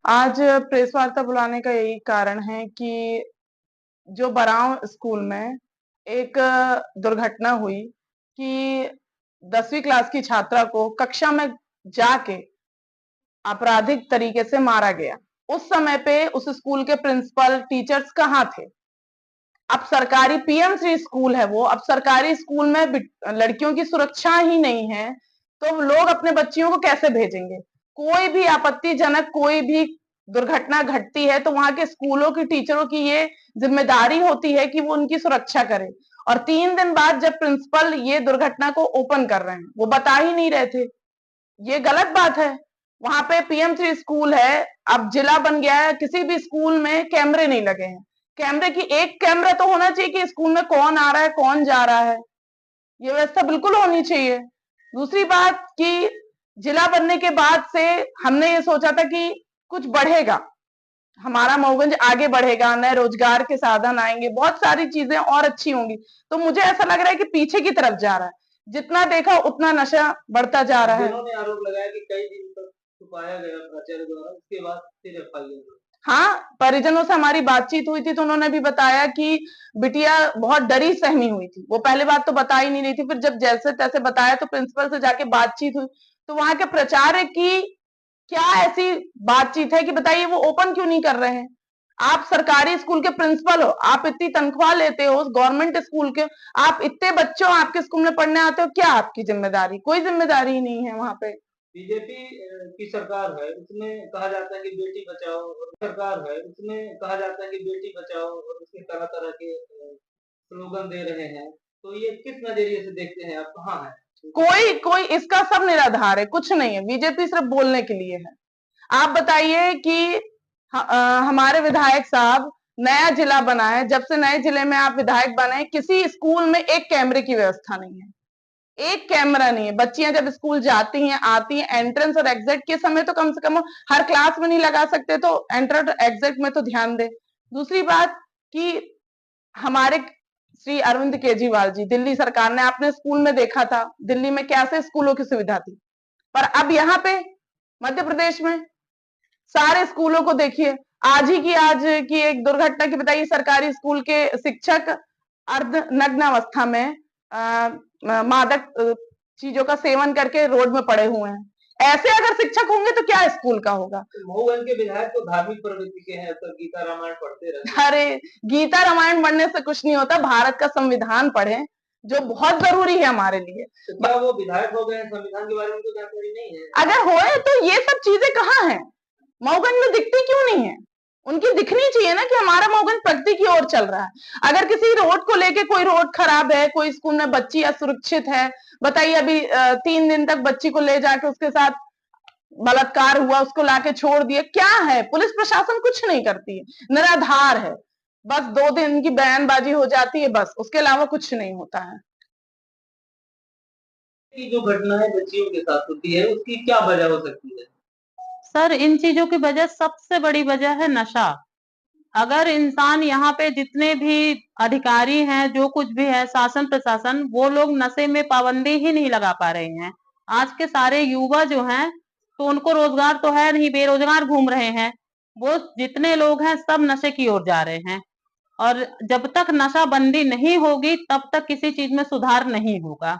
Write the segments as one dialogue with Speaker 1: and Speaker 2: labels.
Speaker 1: आज प्रेस वार्ता बुलाने का यही कारण है कि जो बराव स्कूल में एक दुर्घटना हुई कि 10वीं क्लास की छात्रा को कक्षा में जाके आपराधिक तरीके से मारा गया। उस समय पे उस स्कूल के प्रिंसिपल, टीचर्स कहाँ थे? अब सरकारी पीएम श्री स्कूल है वो, अब सरकारी स्कूल में लड़कियों की सुरक्षा ही नहीं है, तो लोग अपने बच्चियों को कैसे भेजेंगे? कोई भी आपत्तिजनक कोई भी दुर्घटना घटती है तो वहां के स्कूलों की टीचरों की ये जिम्मेदारी होती है कि वो उनकी सुरक्षा करें। और 3 दिन बाद जब प्रिंसिपल ये दुर्घटना को ओपन कर रहे हैं, वो बता ही नहीं रहे थे, ये गलत बात है। वहां पे पीएम श्री स्कूल है, अब जिला बन गया है, किसी भी स्कूल में कैमरे नहीं लगे हैं। कैमरे की एक कैमरा तो होना चाहिए कि स्कूल में कौन आ रहा है, कौन जा रहा है, ये व्यवस्था बिल्कुल होनी चाहिए। दूसरी बात कि जिला बनने के बाद से हमने ये सोचा था कि कुछ बढ़ेगा, हमारा मऊगंज आगे बढ़ेगा, नए रोजगार के साधन आएंगे, बहुत सारी चीजें और अच्छी होंगी। तो मुझे ऐसा लग रहा है कि पीछे की तरफ जा रहा है, जितना देखा उतना नशा बढ़ता जा रहा है।
Speaker 2: जिन्होंने आरोप लगाया कि कई दिन तक छुपाया गया प्राचार्य द्वारा, उसके बाद फिर एफआईआर।
Speaker 1: हाँ, परिजनों से हमारी बातचीत हुई थी तो उन्होंने भी बताया कि बिटिया बहुत डरी सहमी हुई थी, वो पहले बात तो बता ही नहीं रही थी, फिर जब जैसे तैसे बताया तो प्रिंसिपल से जाके बातचीत हुई तो वहां के प्राचार्य की क्या ऐसी बातचीत है कि बताइए वो ओपन क्यों नहीं कर रहे हैं? आप सरकारी स्कूल के प्रिंसिपल हो, आप इतनी तनख्वाह लेते हो गवर्नमेंट स्कूल के, आप इतने बच्चों आपके स्कूल में पढ़ने आते हो, क्या आपकी जिम्मेदारी? कोई जिम्मेदारी ही नहीं है वहां पे।
Speaker 2: बीजेपी की सरकार है, उसमें कहा जाता है कि बेटी बचाओ, और सरकार है उसमें कहा जाता है कि बेटी बचाओ, और उसमें तरह तरह के स्लोगन दे रहे हैं। तो ये किस नजरिए से देखते हैं आप, कहाँ है?
Speaker 1: कोई कोई इसका सब निराधार है, कुछ नहीं है, बीजेपी सिर्फ बोलने के लिए है। आप बताइए कि हमारे विधायक साहब, नया जिला बना है, जब से नए जिले में आप विधायक बने, किसी स्कूल में एक कैमरे की व्यवस्था नहीं है, एक कैमरा नहीं है। बच्चियां जब स्कूल जाती हैं, आती हैं, एंट्रेंस और एग्जिट के समय तो कम से कम हर क्लास में नहीं लगा सकते, तो एंटर और एग्जिट में तो ध्यान दे। दूसरी बात कि हमारे श्री अरविंद केजरीवाल जी, दिल्ली सरकार ने, आपने स्कूल में देखा था दिल्ली में कैसे स्कूलों की सुविधा थी, पर अब यहाँ पे मध्य प्रदेश में सारे स्कूलों को देखिए। आज की एक दुर्घटना की बताइए, सरकारी स्कूल के शिक्षक अर्ध नग्न अवस्था में मादक चीजों का सेवन करके रोड में पड़े हुए हैं। ऐसे अगर शिक्षक होंगे तो क्या स्कूल का होगा?
Speaker 2: मऊगंज के विधायक तो धार्मिक प्रवृत्ति के हैं, तो गीता रामायण पढ़ते रहते।
Speaker 1: अरे, गीता रामायण पढ़ने से कुछ नहीं होता, भारत का संविधान पढ़ें, जो बहुत जरूरी है हमारे लिए।
Speaker 2: तो क्या वो विधायक हो गए, संविधान के बारे में उनको जानकारी नहीं है?
Speaker 1: अगर होए तो ये सब चीजें कहाँ हैं? मऊगंज में दिखती क्यों नहीं है? उनकी दिखनी चाहिए ना कि हमारा मऊगंज प्रगति की ओर चल रहा है। अगर किसी रोड को लेके, कोई रोड खराब है, कोई स्कूल में बच्ची असुरक्षित है, बताइए अभी 3 दिन तक बच्ची को ले जाके उसके साथ बलात्कार हुआ, उसको लाके छोड़ दिया, क्या है? पुलिस प्रशासन कुछ नहीं करती है, निराधार है, बस 2 दिन की बयानबाजी हो जाती है, बस उसके अलावा कुछ नहीं होता है।
Speaker 2: की जो घटनाएं बच्चियों के साथ होती है, उसकी क्या वजह हो सकती है?
Speaker 3: सर, इन चीजों की वजह, सबसे बड़ी वजह है नशा। अगर इंसान, यहाँ पे जितने भी अधिकारी हैं, जो कुछ भी है, शासन प्रशासन, वो लोग नशे में पाबंदी ही नहीं लगा पा रहे हैं। आज के सारे युवा जो हैं, तो उनको रोजगार तो है नहीं, बेरोजगार घूम रहे हैं। वो जितने लोग हैं सब नशे की ओर जा रहे हैं, और जब तक नशा बंदी नहीं होगी तब तक किसी चीज में सुधार नहीं होगा।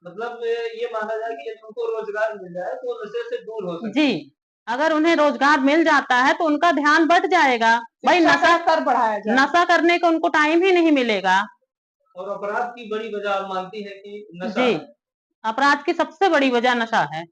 Speaker 2: मतलब ये माना जाए कि यदि उनको रोजगार मिल जाए तो नशे से दूर हो सकते हैं।
Speaker 3: जी, अगर उन्हें रोजगार मिल जाता है तो उनका ध्यान बढ़ जाएगा। भाई,
Speaker 1: शिक्षा का
Speaker 3: नशा
Speaker 1: स्तर बढ़ाया जाए।
Speaker 3: नशा करने का उनको टाइम ही नहीं मिलेगा।
Speaker 2: और अपराध की बड़ी वजह आप मानती है कि नशा
Speaker 3: जी,
Speaker 2: है?
Speaker 3: अपराध की सबसे बड़ी वजह नशा है।